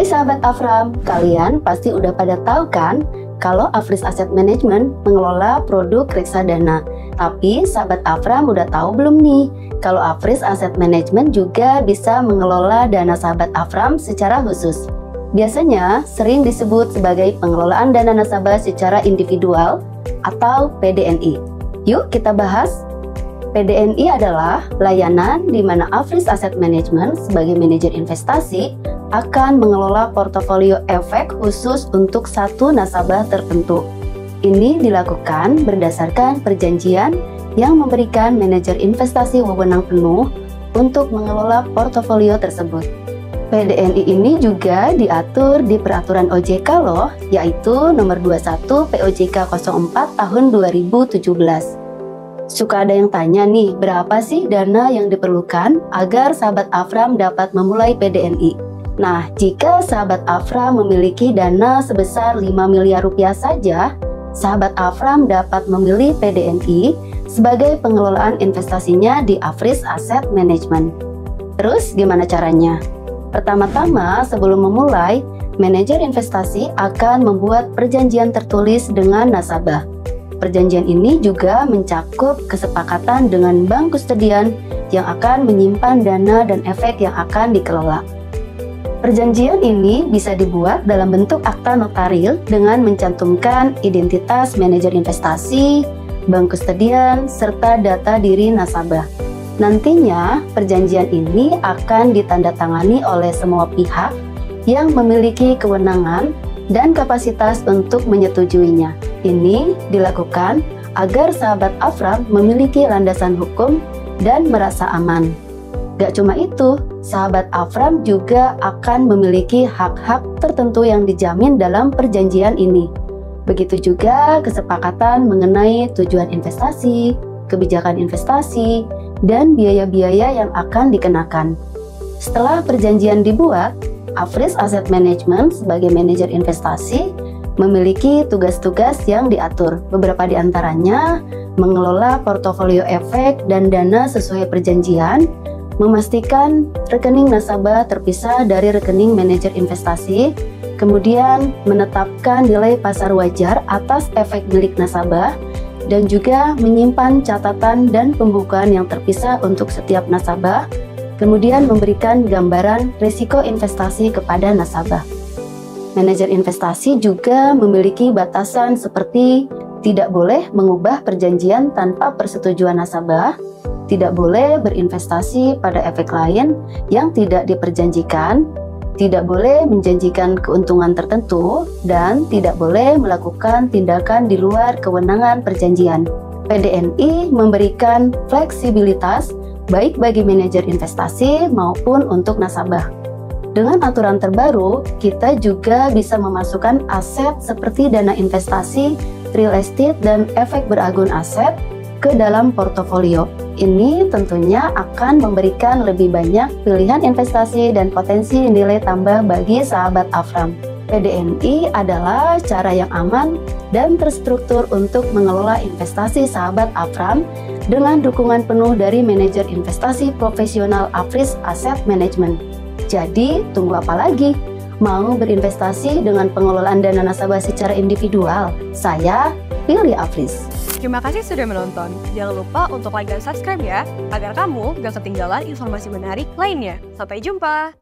Hai sahabat Afram, kalian pasti udah pada tahu kan kalau Afris Asset Management mengelola produk reksadana. Tapi sahabat Afram udah tahu belum nih kalau Afris Asset Management juga bisa mengelola dana sahabat Afram secara khusus? Biasanya sering disebut sebagai pengelolaan dana nasabah secara individual atau PDNI. Yuk kita bahas. PDNI adalah layanan di mana Afris Asset Management sebagai manajer investasi akan mengelola portofolio efek khusus untuk satu nasabah tertentu. Ini dilakukan berdasarkan perjanjian yang memberikan manajer investasi wewenang penuh untuk mengelola portofolio tersebut. PDNI ini juga diatur di peraturan OJK loh, yaitu nomor 21 POJK 04 tahun 2017. Suka ada yang tanya nih, berapa sih dana yang diperlukan agar sahabat Afram dapat memulai PDNI? Nah, jika sahabat Afram memiliki dana sebesar 5 miliar rupiah saja, sahabat Afram dapat memilih PDNI sebagai pengelolaan investasinya di Afris Asset Management. Terus gimana caranya? Pertama-tama, sebelum memulai, manajer investasi akan membuat perjanjian tertulis dengan nasabah. Perjanjian ini juga mencakup kesepakatan dengan bank kustodian yang akan menyimpan dana dan efek yang akan dikelola. Perjanjian ini bisa dibuat dalam bentuk akta notaril dengan mencantumkan identitas manajer investasi, bank kustodian, serta data diri nasabah. Nantinya, perjanjian ini akan ditandatangani oleh semua pihak yang memiliki kewenangan dan kapasitas untuk menyetujuinya. Ini dilakukan agar sahabat Afram memiliki landasan hukum dan merasa aman. Gak cuma itu, sahabat Afram juga akan memiliki hak-hak tertentu yang dijamin dalam perjanjian ini. Begitu juga kesepakatan mengenai tujuan investasi, kebijakan investasi, dan biaya-biaya yang akan dikenakan. Setelah perjanjian dibuat, Afris Asset Management sebagai manajer investasi memiliki tugas-tugas yang diatur. Beberapa di antaranya mengelola portofolio efek dan dana sesuai perjanjian, memastikan rekening nasabah terpisah dari rekening manajer investasi, kemudian menetapkan nilai pasar wajar atas efek milik nasabah, dan juga menyimpan catatan dan pembukuan yang terpisah untuk setiap nasabah, kemudian memberikan gambaran risiko investasi kepada nasabah. Manajer investasi juga memiliki batasan seperti tidak boleh mengubah perjanjian tanpa persetujuan nasabah, tidak boleh berinvestasi pada efek lain yang tidak diperjanjikan, tidak boleh menjanjikan keuntungan tertentu, dan tidak boleh melakukan tindakan di luar kewenangan perjanjian. PDNI memberikan fleksibilitas baik bagi manajer investasi maupun untuk nasabah. Dengan aturan terbaru, kita juga bisa memasukkan aset seperti dana investasi, real estate, dan efek beragun aset ke dalam portofolio. Ini tentunya akan memberikan lebih banyak pilihan investasi dan potensi nilai tambah bagi sahabat Afram. PDNI adalah cara yang aman dan terstruktur untuk mengelola investasi sahabat Afram dengan dukungan penuh dari manajer investasi profesional Afris Asset Management. Jadi, tunggu apa lagi? Mau berinvestasi dengan pengelolaan dana nasabah secara individual? Saya pilih Afris. Terima kasih sudah menonton. Jangan lupa untuk like dan subscribe ya, agar kamu gak ketinggalan informasi menarik lainnya. Sampai jumpa!